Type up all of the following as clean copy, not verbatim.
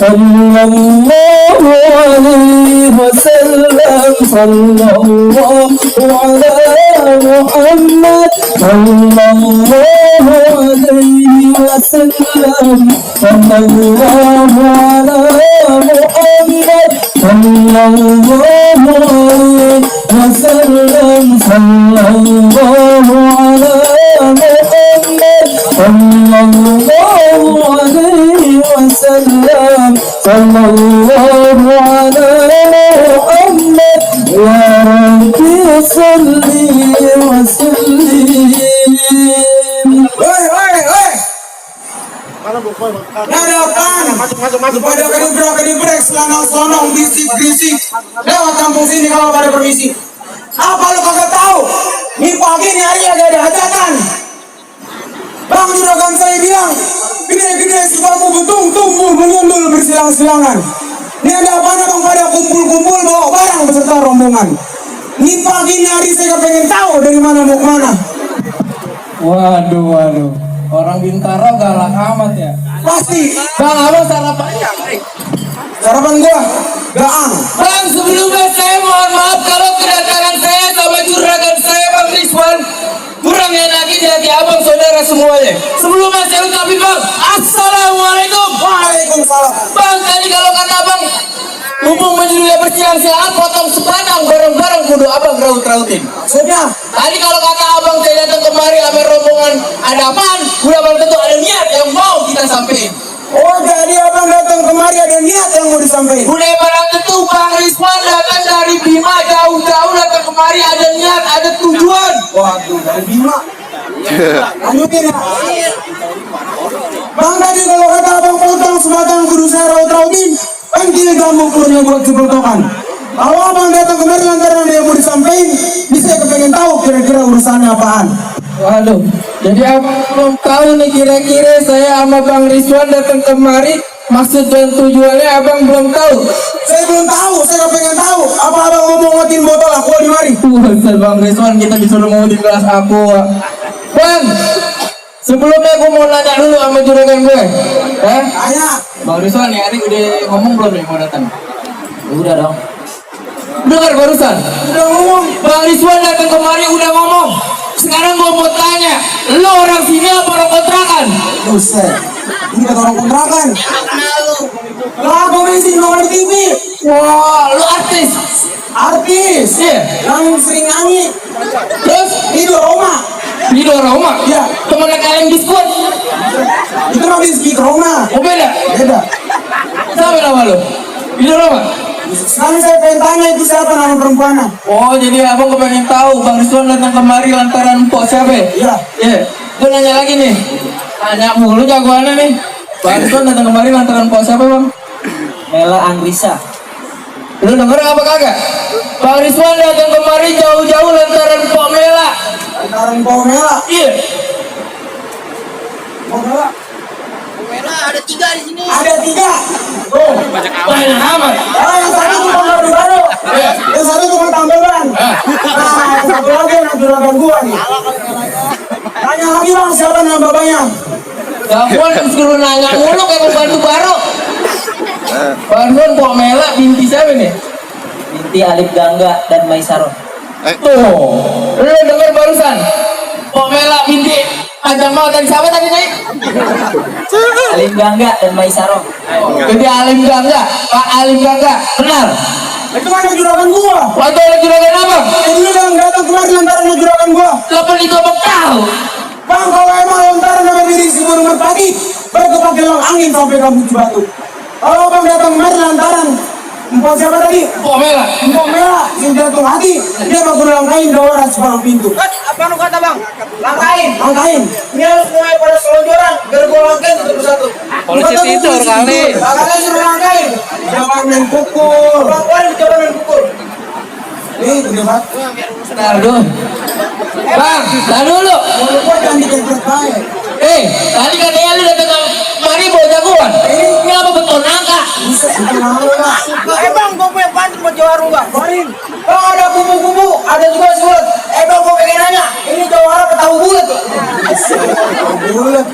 sallallahu alaihi wasallam, sallallahu ala Muhammad, sallallahu alaihi wasallam, sallallahu ala Muhammad, sallallahu alaihi wasallam, sallallahu ala Muhammad, sallallahu alaihi wasallam, sallallahu ala Muhammad, ya Rabbi salli wa sallim. Ada apaan? Masuk. Pada kedibrak, selonong, bisik. Lewat kampung sini kalau pada permisi. Apa lu kagak tahu? Nih pagi nih hari ada hajatan. Bang juragan saya bilang, gede si bambu betung tumbuh menyundul bersilang-silangan. Ini ada apa bang pada kumpul bawa barang beserta rombongan. Nih pagi nih hari saya pengen tahu dari mana mau kemana. Waduh. Orang Bintaro galak amat ya. Pasti. Bang, abang sarapannya? Sarapan gua gaang. Bang, sebelumnya saya mohon maaf kalau kedatangan saya sama juragan saya Bang Rizwan kurang enakin di hati abang saudara semuanya. Sebelumnya saya ucapin bang, assalamualaikum. Waalaikumsalam. Bang, tadi kalau kata abang hubung menjadi bersilang-silang potong sebatang bareng-bareng kudu abang raut-rautin. Maksudnya? Tadi kalau kata abang saya datang kemari sama rombongan ada apaan? Udah bang tentu ada niat yang mau kita sampein. Oh jadi abang datang kemari ada niat yang mau disampaikan. Udah barang tentu Bang Rizwan datang dari Bima jauh-jauh datang kemari ada niat, ada tujuan. Waduh dari Bima. Lanjutin ya. Bang tadi kalau kata abang potong sebatang kudu saya raut-rautin. Pentil kamu kurnya buat sebeltokan. Kalau abang datang kemari lantaran ada yang mau disampaikan, bisa kepengen tahu kira-kira urusannya apaan. Waduh, jadi abang belum tahu nih kira-kira saya sama Bang Rizwan datang kemari maksud dan tujuannya abang belum tahu. Saya belum tahu, saya kepengen tahu. Apa abang mau ngotin botol aqua di mari? Bukan Bang Rizwan kita disuruh ngotin gelas aqua. Bang, sebelumnya gue mau nanya dulu sama juragan gue. Tanya. Bang Rizwan nih hari udah ngomong belum nih mau datang? Udah dong. Dengar barusan. Udah ngomong. Bang Rizwan datang kemari udah ngomong. Sekarang gue mau tanya, lo orang sini apa orang kontrakan? Buset. Ini kata orang kontrakan. Lah gue masih nongol di TV. Wah, lo artis. Artis. Iya. Yang sering nyanyi. Terus? Itu Roma. Rido Roma? Iya. Temennya kalian diskut? Itu namanya Rizky Roma. Oh beda? Beda. Siapa nama lo? Rido Roma? Sekarang saya pengen tanya itu siapa nama perempuannya? Oh jadi abang kepengen tahu Bang Rizwan datang kemari lantaran Mpok siapa? Iya. Iya. Gue nanya lagi nih. Tanya mulu jagoannya nih. Bang Rizwan datang kemari lantaran Mpok siapa bang? Mela Angrisa. Lu denger apa kagak? Bang Rizwan datang kemari jauh-jauh lantaran Mpok Mela. Lantaran Pomela. Iya. Pomela. Mela ada 3 di sini. Ada 3. Oh. Banyak amat. Oh yang satu cuma baru. Yang satu cuma tambahan. Nah yang satu lagi yang juragan gua nih. Tanya lagi bang siapa nama bapaknya? Jagoan suruh nanya mulu kayak pembantu baru. Bang Rizwan Mpok Mela binti siapa nih? Binti Alif Gangga dan Maisaroh. Tuh, lu denger barusan Mpok Mela binti Ajang mau tadi siapa tadi nih? Alif Gangga dan Maisaroh. Jadi Alim Gangga, Pak Alim Gangga, benar? Itu kan juragan gua. Waktu ada juragan apa? Ini yang datang kemarin lantaran juragan gua. Lepas itu abang tahu. Bang kalau emang lantaran sama diri si burung merpati, baru pakai lang angin sampai kamu Cibatu. Kalau bang datang kemarin lantaran Mpok siapa tadi? Mpok Mela. Mpok Mela, yang jatuh hati, dia mau langkain dawaran separuh pintu. Apa lu kata bang? Langkain. Ini harus mulai pada selonjoran. Biar gua langkain satu-satu. Polisi tidur kali. Kalian suruh langkain. Jangan main pukul. Bang, coba main pukul. Nih, gede banget. Bentar dulu. Bang, tar dulu. Mulut gua jangan dikepret baik. Tadi katanya lu datang kemari bawa jagoan. Ini apa betul nangka? Buset, itu nama lu bang. Bang, gua punya pantun buat Jawa bang. Korin. Bang ada kubu-kubu, ada juga sulut. Bang gua pengen nanya, ini jawara apa tahu bulat? Bulat.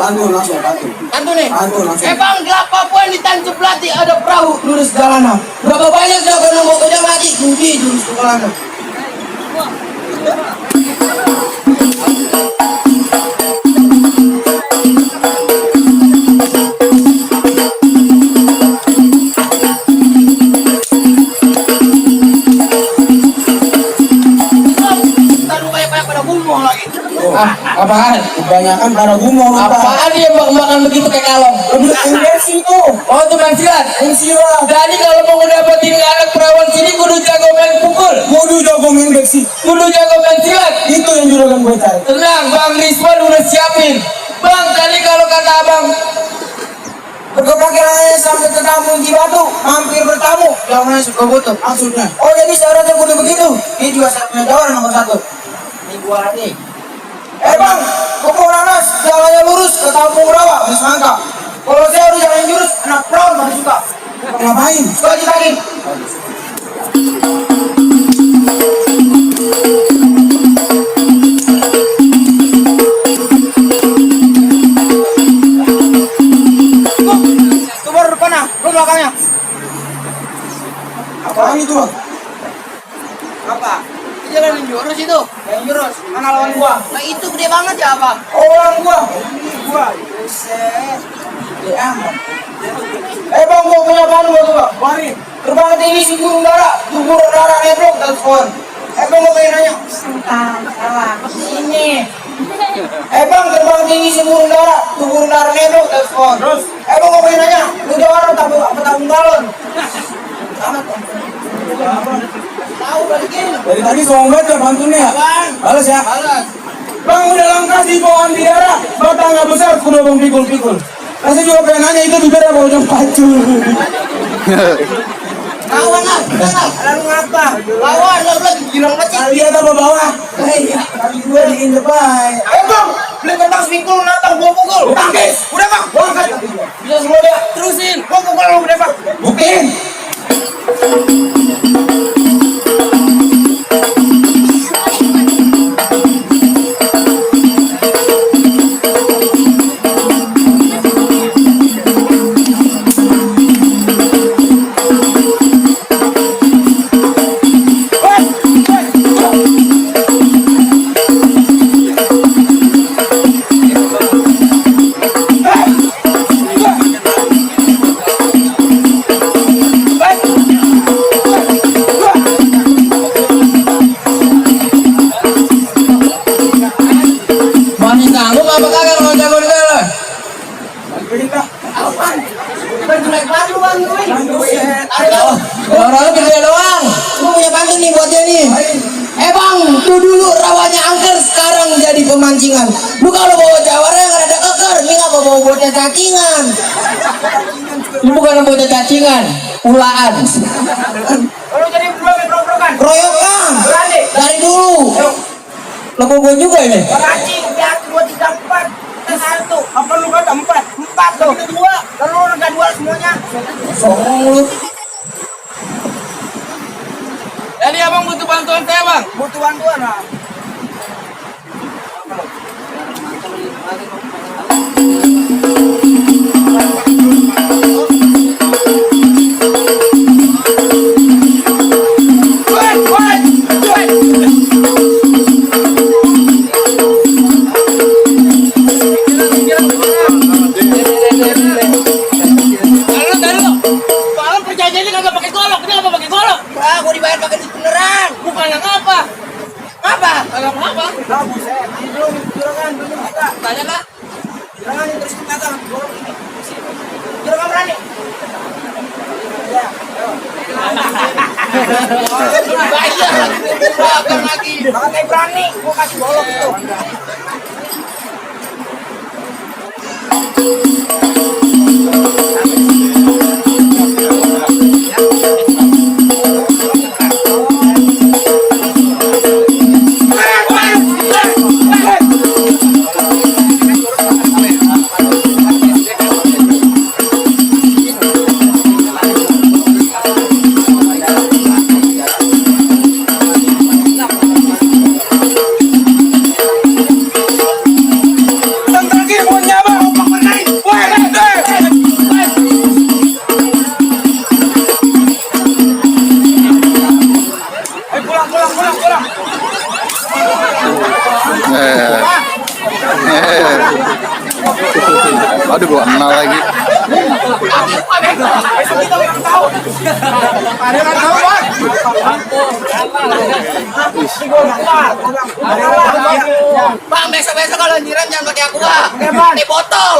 Pantun langsung pantun. Pantun nih. Pantun langsung. Bang, gelap Papua di Tanjung Pelati ada perahu jurus jalanan. Berapa banyak sudah kau nunggu kau mati? Budi jurus jalanan. Apaan? Kebanyakan para gumoh. Apaan dia makan begitu kayak kalong? Inversi itu. Oh itu main silat. Silat. Jadi kalau mau dapetin anak perawan sini kudu jago main pukul, Kudu jago inversi. kudu jago main silat. Itu yang juragan gue cari. Tenang, Bang Rizwan udah siapin. Bang, tadi kalau kata abang Perkembangannya sampai ke kampung di Batu, mampir bertamu. jangan suka butuh. Maksudnya. Oh jadi syaratnya kudu begitu. Ini juga satunya jawab nomor 1. Ini gua nih. Bang, Kepung Nanas, jalannya lurus ke Kampung Rawa, Semangka. Kalau saya udah jalan jurus, anak perawan masih suka. Ngapain? Suka ditagih. Tuh baru depannya, lu belakangnya. Apaan itu bang? Apa? Jalan jurus itu. Yang jurus, mana lawan gua? Nah itu gede banget ya apa? Oh lawan gua. Gua. Buset. Ya aman. Bang, gua punya bahan buat gua. Mari. Terbang tinggi si burung dara, nebrok dan skor. Bang, gua pengen nanya. Salah. Ini. Bang, terbang tinggi si burung dara, nebrok dan skor. Terus. Bang, gua pengen nanya. Lu jawab apa tabung galon? Amat. Tahu balikin. Dari tadi sombong banget ya pantunnya. Balas ya. Balas. Bang udah langkah di pohon di daerah, batang nggak besar, kuda bang pikul. Saya juga pengen nanya itu bibirnya mau jam pacu. Lawan lah, Lalu ngapa? lawan lo lagi girang banget. Lihat apa bawah? Kaki gue dingin depan. Ayo bang, beli kentang seminggu natang gua pukul. Tangkis, udah bang, gua angkat. Bisa semua dia. Terusin. Gua pukul lu udah bang. Buktiin. Masih sanggup apa kagak mau jago di dalam? Jelek banget lu bang, Orang lu gede doang. Lu punya pantun nih buat dia nih. Bang, tuh dulu rawanya angker, sekarang jadi pemancingan. Lu kalau bawa jawara yang ada keker, ini ngapa bawa bocah cacingan? Ini bukan bocah cacingan, ulaan. Lu jadi berokan. Keroyokan. Berani. Dari dulu. Lagu gue juga ini. Anjing, 1, 2, 3, 4. 1. Apa lu kata 4? 4 tuh. 2. Lalu lu enggak 2 semuanya. Songong lu. Jadi abang butuh bantuan saya bang. Butuh bantuan lah. Abang perjanjian ini kagak pakai golok, ini apa pakai golok? Ah, gue dibayar pakai duit beneran. Bukan yang apa? Apa? Kagak apa? Lah buset. Ini belum juragan belum kita. Tanya kak. Juragan yang terus kita kan. Juragan berani. Ya. Bayar. Belakang lagi. Makanya berani. Gua kasih golok itu. Tentang mau nyaba, mau naik. Woi. Kenal lagi. Bang, besok-besok kalau nyiram jangan pakai aqua. Pakai botol.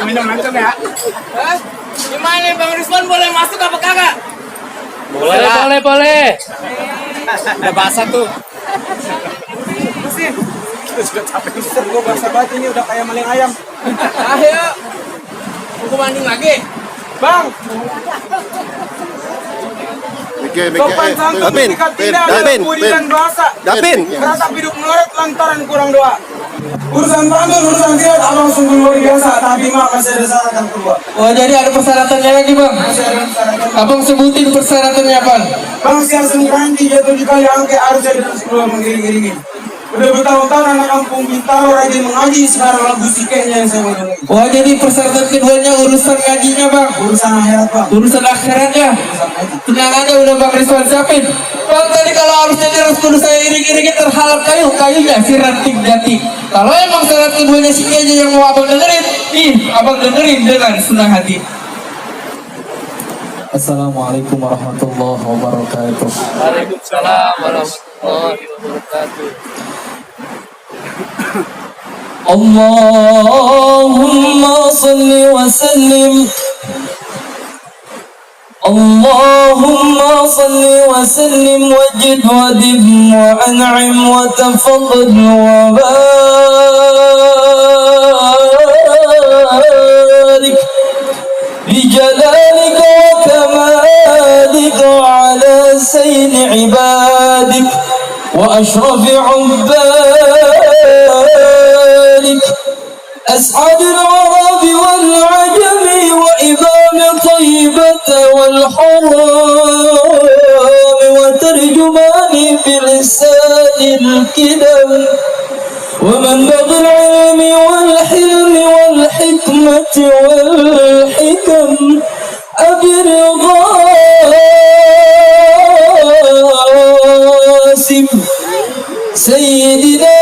Minum langsung ya. Gimana nih Bang Rizwan, boleh masuk apa kagak? Boleh. Udah basah tuh. Gue basah banget ini udah kayak maling ayam. Ayo. Aku banding lagi. Bang, sopan santun ketika tidak ada kemudian bahasa. Rasa hidup melorot lantaran kurang doa. Urusan pantun, urusan tidak abang sungguh luar biasa, tapi mak masih ada syaratan kedua. Oh, jadi ada persyaratannya lagi Bang. Masih ada syaratan. Abang sebutin persyaratannya Bang. Bang, siang sengkanti jatuh di kali angke harus ada keluar mengiring-iringin. Udah bertahun-tahun anak kampung Bintaro rajin mengaji, sekarang lagu sikenya yang saya mau dengerin. Oh, jadi persyaratan keduanya urusan ngajinya Bang. Urusan akhirat bang. Urusan akhiratnya. Tenang aja udah Bang Rizwan siapin. Bang, tadi kalau harusnya harus kudu saya iring-iringin terhalap kayunya si ranting jati. Kalau emang syarat keduanya sikenya yang mau abang dengerin, abang dengerin dengan senang hati. Assalamualaikum warahmatullahi wabarakatuh. Waalaikumsalam warahmatullahi wabarakatuh. Allahumma salli wa sallim. Allahumma salli wa sallim wajid wa dim wa an'im wa tafaddal wa barik بجلالك وكمالك على سيد عبادك وأشرف عبادك أسعد العرب والعجم وإمام طيبة والحرام وترجمان بلسان الكلام ومنبغ العلم والحلم والحكمة والحكم أبي القاسم سيدنا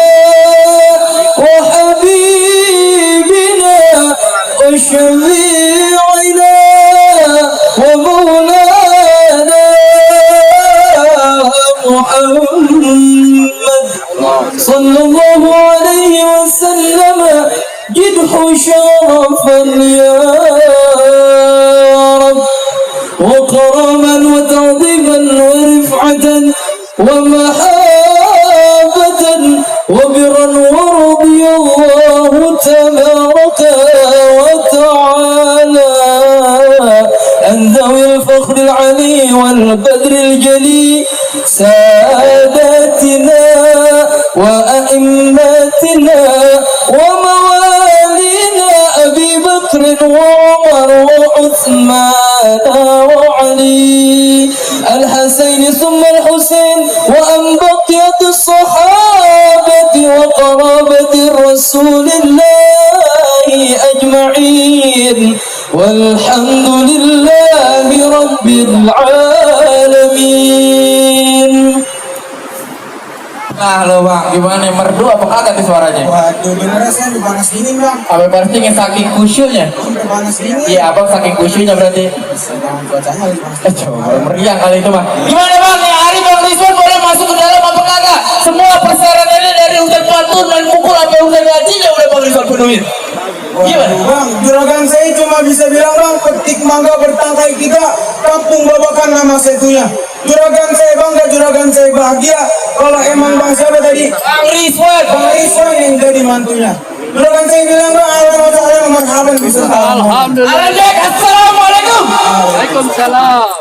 وحبيبنا وشفيعنا ومولانا محمد صلى الله عليه وسلم جده شرفا يا رب وكرما وتعظيما ورفعة ومحابة وبرا ورضي الله تبارك وتعالى عن ذوي الفخر العلي والبدر الجلي ساداتنا وأئمتنا وموالينا أبي بكر وعمر وعثمان وعلي الحسين ثم الحسين وأن بقية الصحابة وقرابة رسول الله أجمعين والحمد لله رب العالمين. Nah lo Bang, gimana nih, merdu apa kagak nih suaranya? Waduh, beneran saya panas dingin bang. Apa panas dingin saking khusyuknya? Sampai panas dingin. Iya abang saking khusyuknya berarti. Bang, cuacanya lagi panas. Coba meriang kali itu Bang. Gimana Bang, nih hari Bang Rizwan boleh masuk ke dalam apa kagak? Semua persyaratannya dari urusan pantun dan mukul sampai urusan gajinya udah Bang Rizwan penuhin. Gimana? Bang, juragan saya cuma bisa bilang bang, petik mangga bertangkai 3, kampung babakan nama setunya. Juragan saya bangga, juragan saya bahagia. Kalau emang bang siapa tadi? Bang Rizwan. Bang Rizwan yang jadi mantunya. Juragan saya bilang bang, alhamdulillah bisa. Alhamdulillah. Assalamualaikum. Waalaikumsalam.